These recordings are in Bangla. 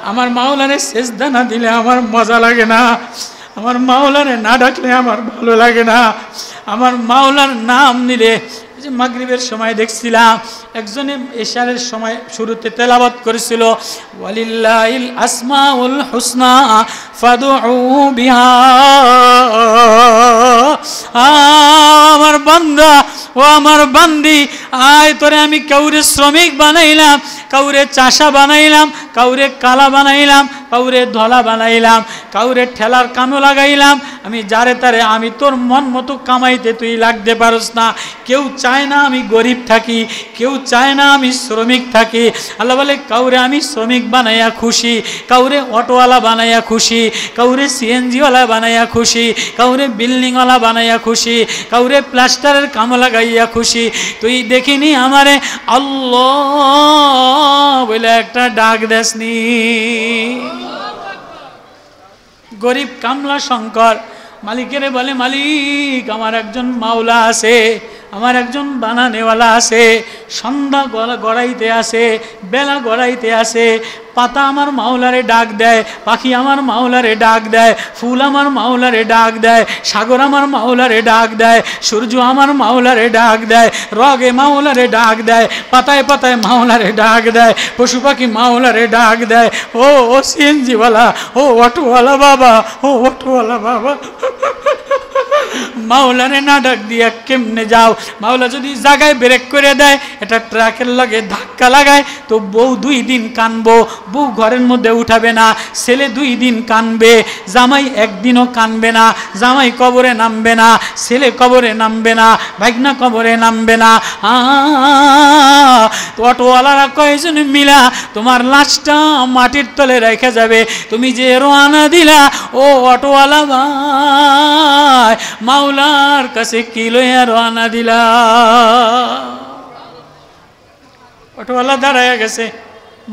আমার মাওলারে সেজদা না দিলে আমার মজা লাগে না, আমার মাওলারে না ডাকলে আমার ভালো লাগে না, আমার মাওলার নাম নিলে। যে মাগরিবের সময় দেখছিলাম একজনে ইশারের সময় শুরুতে তেলাওয়াত করেছিল, ওয়ালিল্লাহিল আসমাউল হুসনা ফাদউ বিহা। আমার বান্দা ও আমার বান্দি, আয় তোরে আমি কাউরে শ্রমিক বানাইলাম, কাউরে চাষা বানাইলাম, কাউরে কালা বানাইলাম, কাউরে ধলা বানাইলাম, কাউরে ঠেলার কামও লাগাইলাম। আমি যারে তারে আমি তোর মন মতো কামাইতে তুই লাগতে পারস না। কেউ চায় না আমি গরিব থাকি, কেউ চায় না আমি শ্রমিক থাকি। আল্লাহ বলে কাউরে আমি শ্রমিক বানাইয়া খুশি, কাউরে অটোওয়ালা বানাইয়া খুশি, কাউরে সিএনজিওয়ালা বানাইয়া খুশি, কাউরে বিল্ডিংওয়ালা বানাইয়া খুশি, কাউরে প্লাস্টারের কাম লাগাইয়া খুশি। তুই দেখিনি আমারে আল্লাহ বলে একটা ডাক দেসনি। গরিব কামলা শঙ্কর মালিকের বলে, মালিক আমার একজন মাওলা আছে, আমার একজন বানানেওয়ালা আছে, সন্ধ্যা গড়াইতে আসে, বেলা গড়াইতে আসে, পাতা আমার মাওলারে ডাক দেয়, পাখি আমার মাওলারে ডাক দেয়, ফুল আমার মাওলারে ডাক দেয়, সাগর আমার মাওলারে ডাক দেয়, সূর্য আমার মাওলারে ডাক দেয়, রগে মাওলারে ডাক দেয়, পাতায় পাতায় মাওলারে ডাক দেয়, পশু পাখি মাওলারে ডাক দেয়। ও সিএনজিওয়ালা, ও অটোওয়ালা বাবা, ও অটোওয়ালা বাবা, মাওলারে না ডাক দিয়া কেমনে যাও? মাওলা যদি জায়গায় ব্রেক করে দেয়, এটা ট্রাকের লগে ধাক্কা লাগায়, তো বউ 2 দিন কানবো, বউ ঘরের মধ্যে উঠাবে না, ছেলে 2 দিন কানবে, জামাই একদিনও কানবে না, জামাই কবরে নামবে না, ছেলে কবরে নামবে না, ভাগনা কবরে নামবে না। অটোওয়ালারা কয়েকজন মিলা তোমার লাশটা মাটির তলে রেখে যাবে। তুমি যে রওনা দিলা ও অটোওয়ালা ভাই, মাওলার কাছে কি লইয়া রওনা দিলা? অটোওয়ালা দাঁড়ায় গেছে,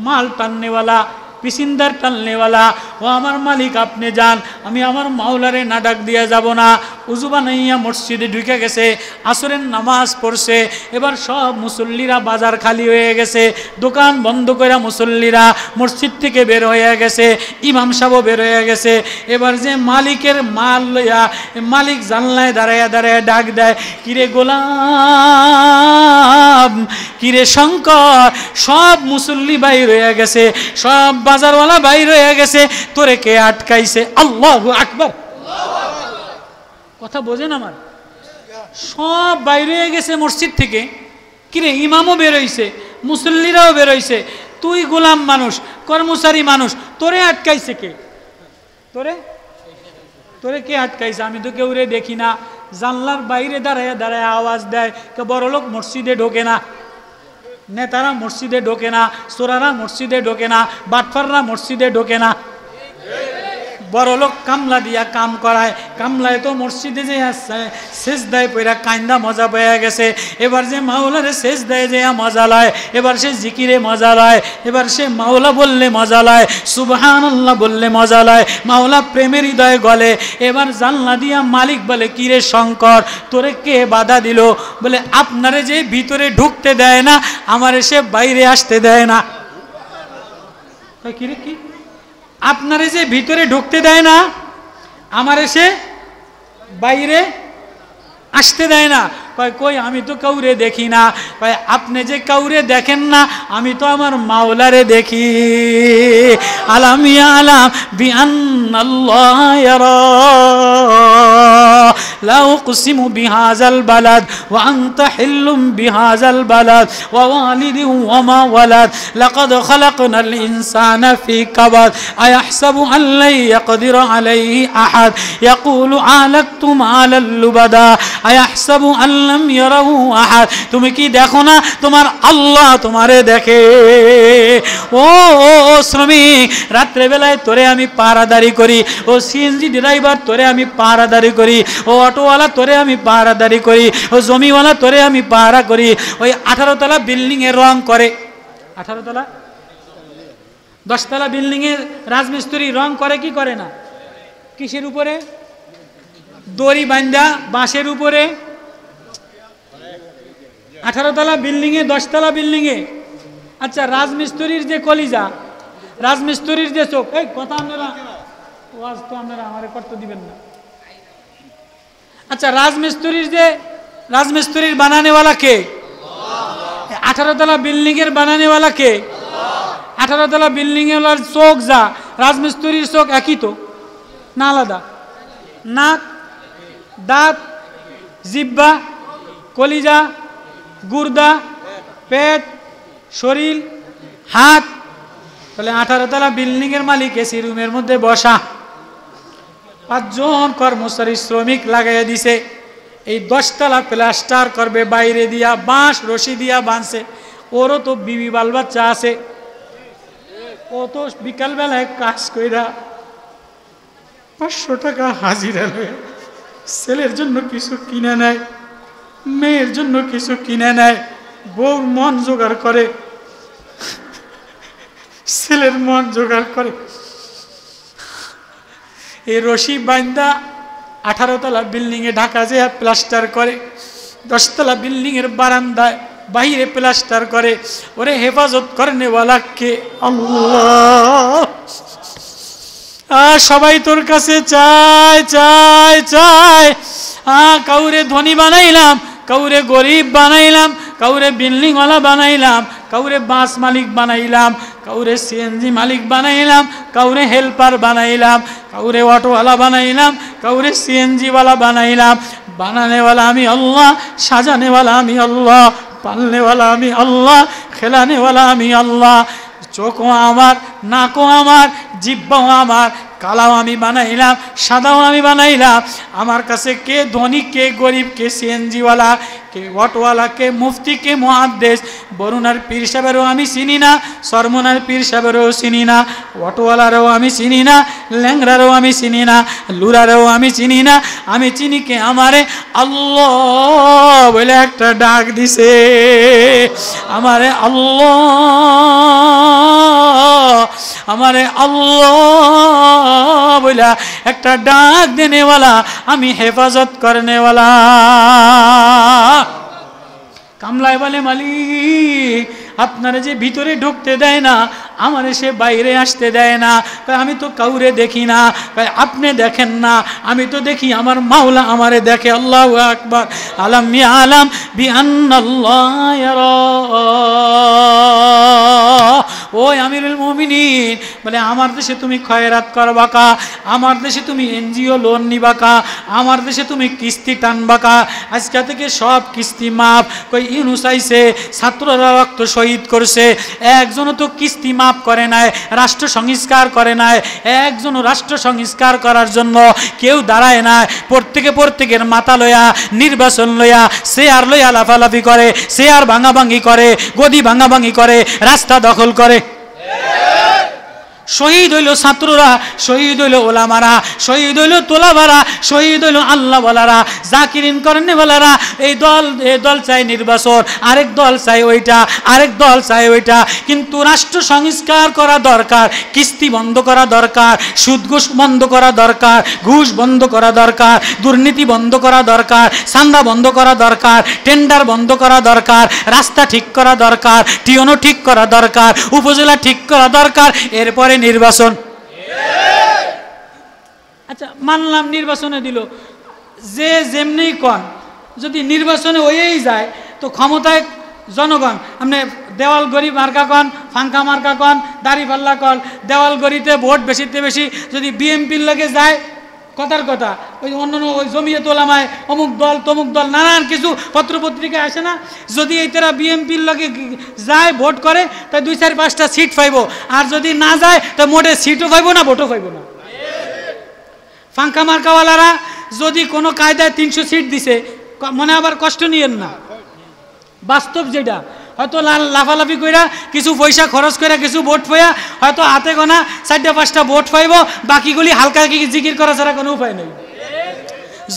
মাল টাননেওয়ালা, পিসিন্দার টাননেওয়ালা। ও আমার মালিক আপনি যান, আমি আমার মাওলারে না ডাক দিয়া যাব না। উজু বানাইয়া মসজিদে ঢুকে গেছে, আসরের নামাজ পড়ছে। এবার সব মুসল্লিরা, বাজার খালি হয়ে গেছে, দোকান বন্ধ করে মুসল্লিরা মসজিদ থেকে বের হয়ে গেছে, ইমাম সাহেবও বের হয়ে গেছে। এবার যে মালিকের মাল লইয়া মালিক জানলায় দাঁড়াইয়া দাঁড়াইয়া ডাক দেয়, কিরে গোলাম, কিরে শঙ্কর, সব মুসল্লি বাইর হয়ে গেছে, সব বাজারওয়ালা বাইর হয়ে গেছে, তোরে কে আটকাইছে? আল্লাহু আকবার। কথা বোঝেন আমার? সব বাইরে হয়ে গেছে মসজিদ থেকে। কিরে ইমামও বেরোইছে, মুসল্লিরাও বেরোইছে, তুই গোলাম মানুষ, কর্মচারী মানুষ, তোরে আটকাইছে কে? তোরে কে আটকাইছে? আমি তো কেউ রে দেখি না। জানলার বাইরে দাঁড়ায় দাঁড়ায় আওয়াজ দেয়, বড় লোক মসজিদে ঢোকে না, নেতারা মসজিদে ঢোকে না, চোরারা মসজিদে ঢোকে না, বাটফাররা মসজিদে ঢোকে না। বড় লোক কামলা দিয়া কাম করায়, কামলায় তো মসজিদে যে সেজদায় পইরা কান্দা মজা পেয়ে গেছে। এবার যে মাওলারে সেজদায় যে মজা লয়, এবার সে জিকিরে মজা লয়, এবার সে মাওলা বললে মজা লয়, সুবহানাল্লাহ বললে মজা লয়, মাওলা প্রেমের হৃদয়ে গলে। এবার জানলা দিয়া মালিক বলে, কিরে শঙ্কর, তোরে কে বাধা দিল? বলে, আপনারে যে ভিতরে ঢুকতে দেয় না, আমারে সে বাইরে আসতে দেয় না। কিরে কি? আপনারে যে ভিতরে ঢুকতে দেয় না, আমার এসে বাইরে আসতে দেয় না। কয় কই, আমি তো কাউরে দেখি না। কয় আপনি যে কাউরে দেখেন না, আমি তো আমার মাওলারে দেখি। আলাম ইয়ালাম বিআন্নাল্লাহ ইয়ারা লা উকসিমু বিহাযাল বালাদ ওয়া আনতা হিল্লুম বিহাযাল বালাদ ওয়া ওয়ালিদিন ওয়া মা ওয়ালাদ লাকাদ খালাকনাল ইনসানা ফি কাবাদ আয়াহসাবু আন লা ইয়াকদিরু আলাইহি আহাদ ইয়াকুলু আলাকতু মালাল লুবাদা আয়াহসাবু আন লাম ইয়ারাহু আহাদ। তুমি কি দেখো না তোমার আল্লাহ তোমারে দেখে? ও শ্রমিক, রাত্রে বেলায় তোরে আমি পাহারাদারি করি। ও সিএনজি ড্রাইভার, তোরে আমি পাহারাদারি করি। ও অটোওয়ালা, তোরে আমি পাহারাদারি করি। ও জমিওয়ালা, তোরে আমি পাহারা করি। ওই 18 তলা বিল্ডিং এর রং করে, 18 তলা 10 তলা বিল্ডিং এর রাজমিস্ত্রি রং করে কি করে না? কিসের উপরে? দড়ি বান্ধা বাঁশের উপরে। 18 তলা বিল্ডিং এ, 10 তলা বিল্ডিং এ। আচ্ছা, রাজমিস্ত্রির যে কলিজা, রাজমিস্ত্রির যে চোখ, এই কথা আপনারা ওয়াজ তো আপনারা আমারে করতে দিবেন না। আচ্ছা, রাজমিস্ত্রির বানানেওয়ালা কে? 18 তলা বিল্ডিং এর বানানেওয়ালা কে? 18 তলা বিল্ডিং এর চোখ যা, রাজমিস্ত্রির চোখ একই তো না আলাদা? নাক, দাঁত, জিহ্বা, কলিজা, গুর্দা, পেট, শরীর, হাত। তাহলে 18 তলা বিল্ডিং এর মালিক এসি রুমের মধ্যে বসা, 5 জন কর্মচারী শ্রমিক লাগাইয়া দিছে। এই 10 তলা প্লাস্টার করবে বাইরে দিয়া, বাঁশ রশি দিয়া বাঁধছে। ওরও তো বিবি বাল বাচ্চা আছে, ও তো বিকালবেলায় কাজ কইরা 500 টাকা হাজিরা লয়, ছেলের জন্য কিছু কিনে নেয়, মেয়ের জন্য কিছু কিনে নেয়, বউর মন জোগাড় করে, ছেলের মন জোগাড় করে। এই রশি বান্দা 18 তলা বিল্ডিং এ ঢাকা যে প্লাস্টার করে, 10 তলা বিল্ডিং এর বারান্দায় বাহিরে প্লাস্টার করে। ওরে হেফাজত করনেওয়ালা কে? আল্লাহ। সবাই তোর কাছে চায় চায় চায়। কাউরে ধনী বানাইলাম, কাউরে গরিব বানাইলাম, কাউরে বিল্ডিংওয়ালা বানাইলাম, কাউরে বাস মালিক বানাইলাম, কাউরে সিএনজি মালিক বানাইলাম, কাউরে হেল্পার বানাইলাম, কাউরে অটোওয়ালা বানাইলাম, কাউরে সিএনজিওয়ালা বানাইলাম। বানানেওয়ালা আমি আল্লাহ, সাজানেওয়ালা আমি আল্লাহ, পালনেওয়ালা আমি আল্লাহ, খেলানেওয়ালা আমি আল্লাহ। চোখও আমার, নাকও আমার, জিহ্বাও আমার, কালাও আমি বানাইলাম, সাদাও আমি বানাইলাম। আমার কাছে কে ধনী, কে গরিব, কে সিএনজিওয়ালা, কে অটোওয়ালা, কে মুফতি, কে মুহাদ্দিস। বরুণার পীর সাহেবেরও আমি চিনি না, সরমনার পীর সাহেবেরও চিনি না, অটোওয়ালারও আমি চিনি না, ল্যাংরারও আমি চিনি না, লুরারও আমি চিনি না। আমি চিনি কে? আমারে আল্লাহ বলে একটা ডাক দিছে, আমারে আল্লাহ, আমারে আল্লাহ বইলা একটা ডাক দেনেওয়ালা, আমি হেফাজত করনেওয়ালা। কামলায় বলে, মালিক আপনারা যে ভিতরে ঢুকতে দেয় না, আমারে সে বাইরে আসতে দেয় না। আমি তো কাউরে দেখি না। আপনি দেখেন না, আমি তো দেখি, আমার মাওলা আমারে দেখে। আল্লাহু আকবার। আলাম ইয়ালাম বিআন্নাল্লাহ ইয়ারা। ওই আমিরুল মুমিনিন বলে, আমার দেশে তুমি খয়রাত করবা কা, আমার দেশে তুমি এনজিও লোন নিবা কা, আমার দেশে তুমি কিস্তি টানবা কা। আজকে থেকে সব কিস্তি মাফ। কই ইউনুস আইছে, ছাত্ররা রক্ত শহীদ করছে, একজনও তো কিস্তি মাফ করে নাই, রাষ্ট্র সংস্কার করে নাই। একজনও রাষ্ট্র সংস্কার করার জন্য কেউ দাঁড়ায় না। প্রত্যেকের মাথা লইয়া, নির্বাচন লইয়া, চেয়ার লইয়া লাফালাফি করে, চেয়ার ভাঙাভাঙি করে, গদি ভাঙাভাঙি করে, রাস্তা দখল করে। শহীদ হইল ছাত্ররা, শহীদ হইল ওলামারা, শহীদ হইল তোলাবারা, শহীদ হইল আল্লাহওয়ালারা, জাকিরিন করনেওয়ালারা। এই দল চাই নির্বাচন, আরেক দল চাই ওইটা, আরেক দল চাই ওইটা। কিন্তু রাষ্ট্র সংস্কার করা দরকার, কিস্তি বন্ধ করা দরকার, সুদ ঘুষ বন্ধ করা দরকার, ঘুষ বন্ধ করা দরকার, দুর্নীতি বন্ধ করা দরকার, চাঁদা বন্ধ করা দরকার, টেন্ডার বন্ধ করা দরকার, রাস্তা ঠিক করা দরকার, টিওনো ঠিক করা দরকার, উপজেলা ঠিক করা দরকার। এরপরে নির্বাচন। আচ্ছা মানলাম নির্বাচনে দিল, যে যেমনি কন, যদি নির্বাচনে হয়েই যায় তো ক্ষমতায় জনগণ। আপনি দেওয়াল গড়ি মার্কা কন, ফাঙ্কা মার্কা কন, দাড়ি পাল্লা কন, দেওয়াল গড়িতে ভোট বেশিতে বেশি যদি বিএমপির লগে যায়, কথার কথা ওই অন্যান্য ওই জমিয়ত উলামায়ে অমুক দল তমুক দল নানান কিছু পত্রপত্রিকায় আসে না, যদি এই তারা বিএমপির লগে যায় ভোট করে তাই 2-4-5টা সিট পাইব, আর যদি না যায় তো মোটে সিটও পাইব না, ভোটও পাইব না। ফাঙ্কা মার্কাওয়ালারা যদি কোনো কায়দায় 300 সিট দিছে, মনে আবার কষ্ট নিয়েন না, বাস্তব যেটা। হয়তো লাফালাফি কইরা কিছু পয়সা খরচ করে কিছু ভোট পাইয়া হয়তো হাতে গোনা 4-5টা ভোট পাইব, বাকিগুলি হালকা জিকির করা ছাড়া কোনো উপায় নেই।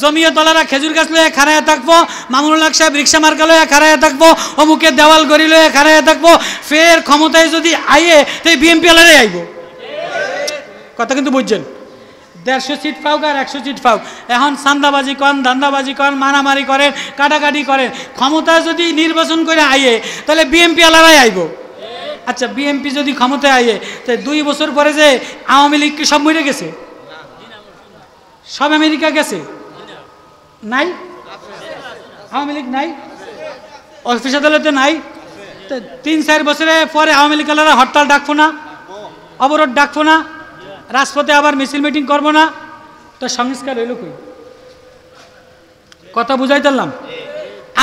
জমিয়ত দলারা খেজুর গাছ লইয়া খাড়াইয়া থাকবো, মামুনুল হক সাহেব রিক্সা মার্কা লইয়া খাড়াইয়া থাকবো, অমুকে দেওয়াল গড়ি লইয়া খাড়াইয়া থাকবো। ফের ক্ষমতায় যদি আইয়ে তো বিএমপি ওয়ালারাই আইব। কথা কিন্তু বুঝছেন? 150 সিট পাওক আর 100 সিট পাওক, এখন চান্দাবাজি করেন, ধান্দাবাজি করেন, মারামারি করেন, কাটাকাটি করেন, ক্ষমতা যদি নির্বাচন করে আইয়ে তাহলে বিএমপি ওয়ালারাই আইব। আচ্ছা বিএনপি যদি ক্ষমতায় আয়ে তো 2 বছর পরে যে আওয়ামী লীগ কি সব মরে গেছে? সব আমেরিকা গেছে? নাই, আওয়ামী লীগ নাই, অফিস আদালতে নাই। 3-4 বছরে পরে আওয়ামী লীগ হরতাল ডাকবো না, অবরোধ ডাকবো না, রাজপথে আবার মিছিল মিটিং করবো না, তো সংস্কার হইল কই? কথা বুঝাই পারলাম?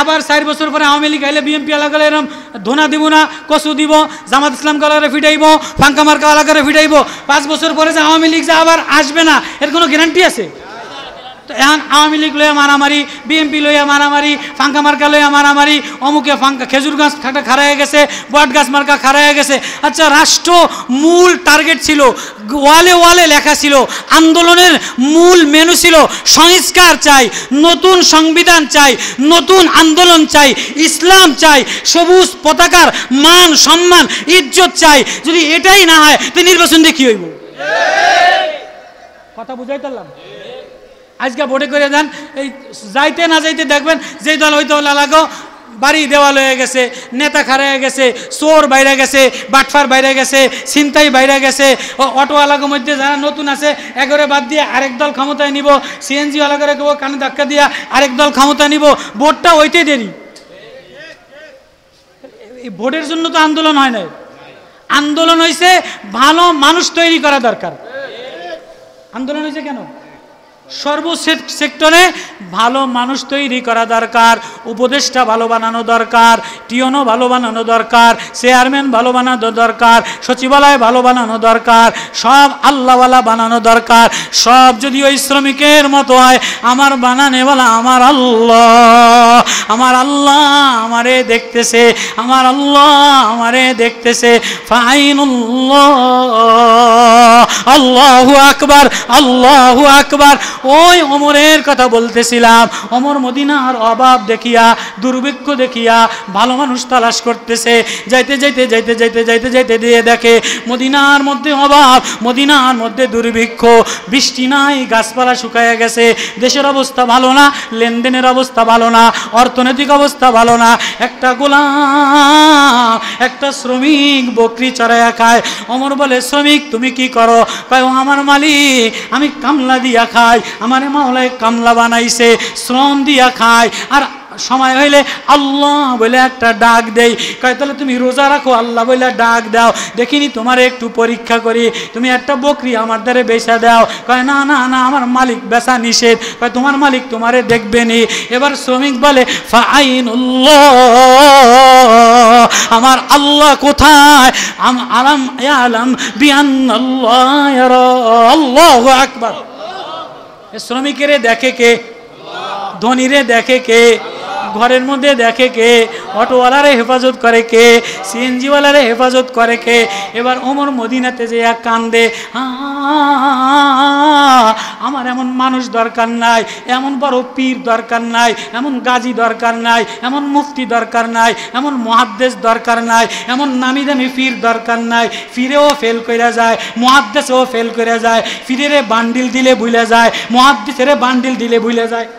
আবার 4 বছর পরে আওয়ামী লীগ আইলে বিএনপি এলাকা এরকম ধোনা দিব না, কচু দিব, জামাত ইসলাম কালারে ফিটাইব, ফাঙ্কা মার্কা এলাকারে ফিটাইব। 5 বছর পরে যে আওয়ামী লীগ যে আবার আসবে না, এর কোনো গ্যারান্টি আছে? তো এখন আওয়ামী লীগ লইয়া মারামারি, বিএনপি লইয়া মারামারি, ফাঙ্কা মার্কা লইয়া মারামারি, অমুকে ফাঙ্কা খেজুর গাছ খাড়াইয়া গেছে, বট গাছ মার্কা খাড়াইয়া গেছে। আচ্ছা রাষ্ট্র মূল টার্গেট ছিল, ওয়ালে ওয়ালে লেখা ছিল, আন্দোলনের মূল মেনু ছিল সংস্কার চাই, নতুন সংবিধান চাই, নতুন আন্দোলন চাই, ইসলাম চাই, সবুজ পতাকার মান সম্মান ইজ্জত চাই। যদি এটাই না হয় তো নির্বাচন দিয়ে কি হইব? কথা বুঝাই পারলাম? আজকে ভোটে করে যান, এই যাইতে না যাইতে দেখবেন যেই দল ওই দল লাগো বাড়ি দেওয়াল হয়ে গেছে, নেতা খাড়াইয়া গেছে, চোর বাইরে গেছে, বাটফার বাইরে গেছে, ছিনতাই বাইরে গেছে। অটোওয়ালাগের মধ্যে যারা নতুন আছে এগরে বাদ দিয়ে আরেক দল ক্ষমতায় নিব, সিএনজি ওয়ালাগরে কেবো কানে ধাক্কা দিয়া আরেক দল ক্ষমতা নিব। ভোটটা ওইতে দেরি। এই ভোটের জন্য তো আন্দোলন হয় নাই, আন্দোলন হয়েছে ভালো মানুষ তৈরি করা দরকার। আন্দোলন হয়েছে কেন? সর্ব সেক্টরে ভালো মানুষ তৈরি করা দরকার, উপদেষ্টা ভালো বানানো দরকার, টিওনো ভালো বানানো দরকার, চেয়ারম্যান ভালো বানানো দরকার, সচিবালয় ভালো বানানো দরকার, সব আল্লাহওয়ালা বানানো দরকার। সব যদি ওই শ্রমিকের মতো হয়, আমার বানানেওয়ালা আমার আল্লাহ, আমার আল্লাহ আমারে দেখতেছে, আমার আল্লাহ আমারে দেখতেছে। ফাইনুল্লাহ, আল্লাহু আকবার, আল্লাহু আকবার। ওই ওমরের কথা বলতেছিলাম, ওমর মদিনার অভাব দেখিয়া, দুর্ভিক্ষ দেখিয়া ভালো মানুষ তালাশ করতেছে। যাইতে যাইতে যাইতে যাইতে যাইতে যাইতে দিয়ে দেখে মদিনার মধ্যে অভাব, মদিনার মধ্যে দুর্ভিক্ষ, বৃষ্টি নাই, গাছপালা শুকাইয়া গেছে, দেশের অবস্থা ভালো না, লেনদেনের অবস্থা ভালো না, অর্থনৈতিক অবস্থা ভালো না। একটা গোলাম, একটা শ্রমিক বকরি চড়াইয়া খায়। ওমর বলে, শ্রমিক তুমি কি করো? কয়, ও আমার মালিক, আমি কামলা দিয়া খাই, আমার মাওলায় কামলা বানাইছে, শ্রম দিয়া খায়। আর সময় হইলে আল্লাহ বলে একটা ডাক দেই। কয়, তাহলে তুমি রোজা রাখো, আল্লাহ বলে ডাক দাও, দেখিনি তোমার একটু পরীক্ষা করি, তুমি একটা বকরি আমার দ্বারে বেচা দাও। কয়, না না না, আমার মালিক বেচা নিষেধ। কয়, তোমার মালিক তোমারে দেখবে নি। এবার শ্রমিক বলে, ফাইনুল্লাহ, আমার আল্লাহ কোথায়? আলাম ইয়ালাম বিআন্নাল্লাহ ইয়ারা। আল্লাহু আকবার। শ্রমিকের দেখে কে? ধনীরে দেখে কে? ঘরের মধ্যে দেখে কে? অটোওয়ালারে হেফাজত করে কে? সিএনজিওয়ালারে হেফাজত করে কে? এবার ওমর মদিনাতে যে এক কান্দে, আমার এমন মানুষ দরকার নাই, এমন বড় পীর দরকার নাই, এমন গাজী দরকার নাই, এমন মুফতি দরকার নাই, এমন মুহাদ্দিস দরকার নাই, এমন নামি দামি পীর দরকার নাই। পীরেও ফেল করে যায়, মুহাদ্দিসও ফেল করে যায়। পীরেরে বান্ডিল দিলে ভুলে যায়, মুহাদ্দিসেরে বান্ডিল দিলে ভুলে যায়।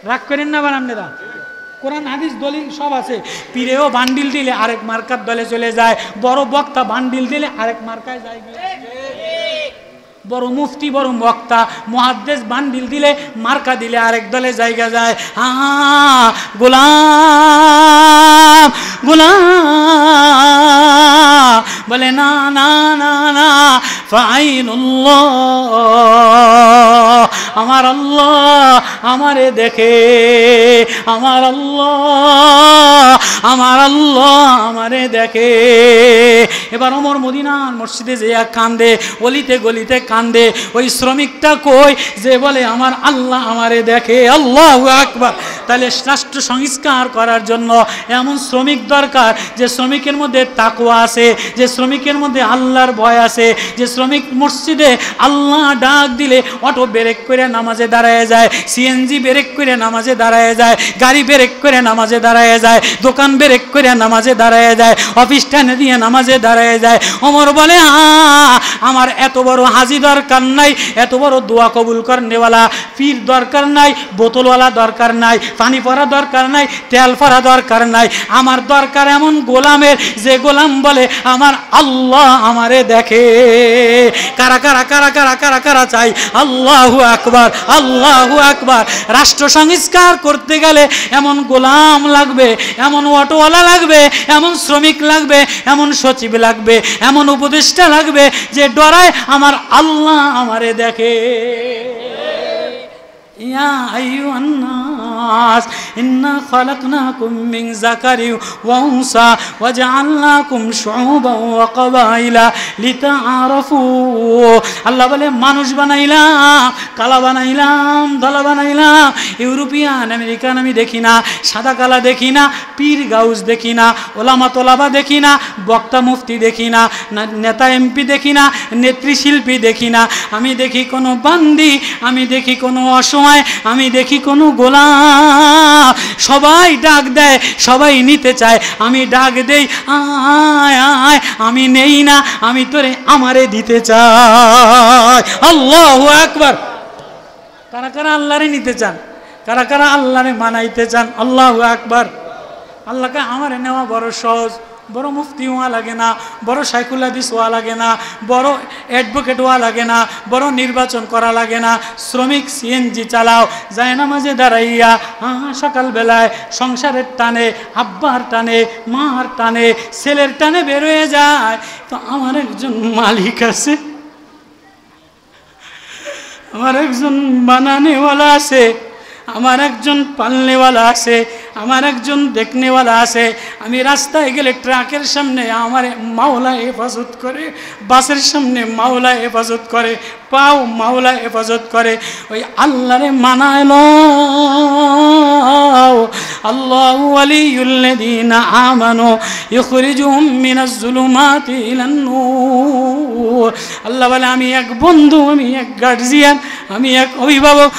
রাগ করেন না আপনারা, কোরআন হাদিস দলিল সব আছে। পীরেও বান্ডিল দিলে আরেক মার্কার দলে চলে যায়, বড় বক্তা বান্ডিল দিলে আরেক মার্কায় যায়। বড় মুফতি, বড় বক্তা, মুহাদ্দিস বান্ডিল দিলে, মার্কা দিলে আরেক দলে জায়গা যায়। গোলাম গোলাম বলে, না না না না, ফাইনুল্লাহ, আমার আল্লাহ আমারে দেখে, আমার আল্লাহ, আমার আল্লাহ আমারে দেখে। এবার ওমর মদিনার মসজিদে যে কান্দে, অলিতে গলিতে কান্দে। ওই শ্রমিকটা কই যে বলে, আমার আল্লাহ আমারে দেখে। আল্লাহু আকবার। তাহলে রাষ্ট্র সংস্কার করার জন্য এমন শ্রমিক দরকার, যে শ্রমিকের মধ্যে তাকওয়া আছে, যে শ্রমিকের মধ্যে আল্লাহর ভয় আছে, যে শ্রমিক মসজিদে আল্লাহ ডাক দিলে অটো ব্রেক করে নামাজে দাঁড়ায় যায়, সিএনজি ব্রেক করে নামাজে দাঁড়ায় যায়, গাড়ি ব্রেক করে নামাজে দাঁড়ায় যায়, দোকান ব্রেক করে নামাজে দাঁড়ায় যায়, অফিস টানে দিয়ে নামাজে দাঁড়ায় যায়। ওমর বলে আমার এত বড় হাজি দরকার নাই, এত বড় দোয়া কবুল করনেওয়ালা পীর দরকার নাই, বোতলওয়ালা দরকার নাই, পানি পরা দরকার নাই, তেল পরা দরকার নাই। আমার দরকার এমন গোলামের যে গোলাম বলে আমার আল্লাহ আমারে দেখে। কারা কারা কারা কারা কারা কারা চাই? আল্লাহু আকবার, আল্লাহু আকবার। রাষ্ট্র সংস্কার করতে গেলে এমন গোলাম লাগবে, এমন অটোওয়ালা লাগবে, এমন শ্রমিক লাগবে, এমন সচিব লাগবে, এমন উপদেষ্টা লাগবে যে ডরায় আমার আল্লাহ আমারে দেখে। ইয়া আইয়ুহান নাস ইন্না খালাকনাকুম মিন যাকারিন ওয়া উনসা ওয়া জাআলনাকুম শুউবান ওয়া ক্বাবাইলা লিতাআরাফু। আল্লাহ বলে মানুষ বানাইলাম, কালা বানাইলাম, ধলা বানাইলাম। ইউরোপিয়ান আমেরিকান আমি দেখি না, সাদা কালা দেখি না, পীর গাউস দেখি না, ওলামা তোলাবা দেখি না, বক্তা মুফতি দেখি না, নেতা এমপি দেখি না, নেত্রী শিল্পী দেখি না। আমি দেখি কোনো বান্দি, আমি দেখি কোনো অসহায়, আমি দেখি কোনো গোলাম। সবাই ডাক দেয়, সবাই নিতে চায়, আমি ডাক দেই আয় আয়, আমি নেই না, আমি তোরে আমারে দিতে চাই। আল্লাহু আকবার। কারা কারা আল্লাহরে নিতে চান? কারা কারা আল্লাহরে মানাইতে চান? আল্লাহু আকবার। আল্লাহকে আমারে নেওয়া বড় সহজ, বড় মুফতি হওয়া লাগে না, বড় শাইখুল হাদিস হওয়া লাগে না, বড় অ্যাডভোকেট হওয়া লাগে না, বড় নির্বাচন করা লাগে না। শ্রমিক সিএনজি চালাও, যায় নামাজে দাঁড়াইয়া সকালবেলায় সংসারের টানে, আব্বার টানে, মার টানে, ছেলের টানে বের হয়ে যায়। তো আমার একজন মালিক আছে, আমার একজন বানানেওয়ালা আছে, আমার একজন পালনেওয়ালা আছে, আমার একজন দেখনেওয়ালা আছে। আমি রাস্তায় গেলে ট্রাকের সামনে আমার মাওলা হেফাজত করে, বাসের সামনে মাওলা হেফাজত করে, পাও মাওলা হেফাজত করে। ওই আল্লাহরে মানাইল। আল্লাহু ওয়ালিয়ুল্লাযীনা আমানু ইখরিজুহুম মিনাজ যুলুমাতি ইলান নূর। আল্লাহ বলে আমি এক বন্ধু, আমি এক গার্জিয়ান, আমি এক অভিভাবক।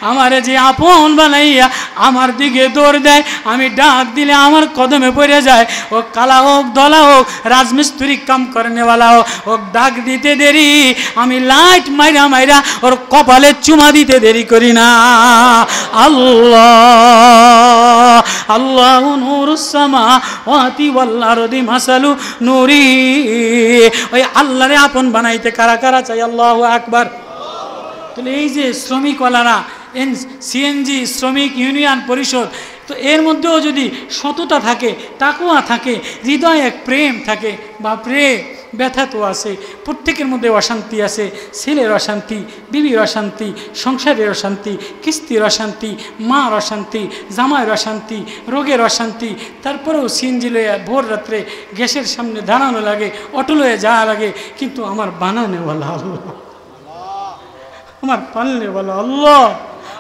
আমারে যে আপন বানাইয়া আমার দিকে দৌড় দেয়, আমি ডাক দিলে আমার কদমে পড়ে যায়। ও কালা হোক, দলা হোক, রাজমিস্ত্রি কাম করেনেওয়ালা হোক, ও ডাক দিতে দেরি, আমি লাইট মাইরা মাইরা ওর কপালে চুমা দিতে দেরি করি না। আল্লাহ আল্লাহু নূরুস সামাওয়াতি ওয়াল আরদি মাসালু নূরি। ওই আল্লাহরে আপন বানাইতে কারা কারা চাই? আল্লাহু আকবার। তাহলে এই যে শ্রমিকওয়ালারা, সিএনজি শ্রমিক ইউনিয়ন পরিষদ, তো এর মধ্যেও যদি সততা থাকে, তাকওয়া থাকে, হৃদয়ে এক প্রেম থাকে, বাপরে ব্যথা তো আছে, প্রত্যেকের মধ্যে অশান্তি আছে। ছেলের অশান্তি, বিবির অশান্তি, সংসারের অশান্তি, কিস্তির অশান্তি, মার অশান্তি, জামাইয়ের অশান্তি, রোগের অশান্তি। তারপরেও সিএনজি লইয়া ভোর রাত্রে গ্যাসের সামনে দাঁড়ানো লাগে, অটো লয়ে যাওয়া লাগে, কিন্তু আমার বানানেওয়ালা আল্লাহ, আমার পালনেওয়ালা আল্লাহ,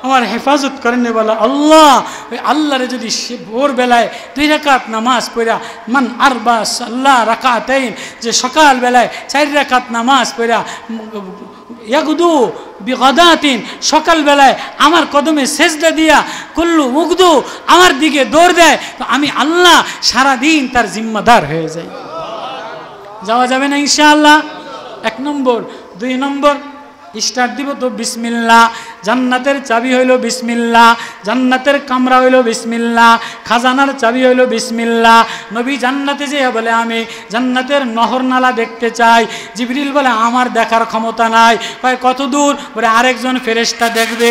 আমার হেফাজত করেনেওয়ালা আল্লাহ। ওই আল্লাহরে যদি সে ভোরবেলায় 2 রাকাত নামাজ পড়া, মান আরবা সাল্লাহ রাকাতাইন, যে সকালবেলায় 4 রাকাত নামাজ পড়া, ইয়াগুদু বিগাদাতিন, সকালবেলায় আমার কদমে সেজদা দিয়া কুল্লু মুগদু আমার দিকে দৌড় দেয়, তো আমি আল্লাহ সারাদিন তার জিম্মাদার হয়ে যাই। যাওয়া যাবে না ইনশাআল্লাহ? 1 নম্বর। 2 নম্বর, স্টার্ট দিব তো বিসমিল্লাহ। জান্নাতের চাবি হইল বিসমিল্লাহ, জান্নাতের কামরা হইল বিসমিল্লাহ, খাজানার চাবি হইল বিসমিল্লাহ। নবী জান্নাতে যেয়ে বলে আমি জান্নাতের নহর নালা দেখতে চাই। জিবরিল বলে আমার দেখার ক্ষমতা নাই। কয় কত দূর? বলে আরেকজন ফেরেশতা দেখবে।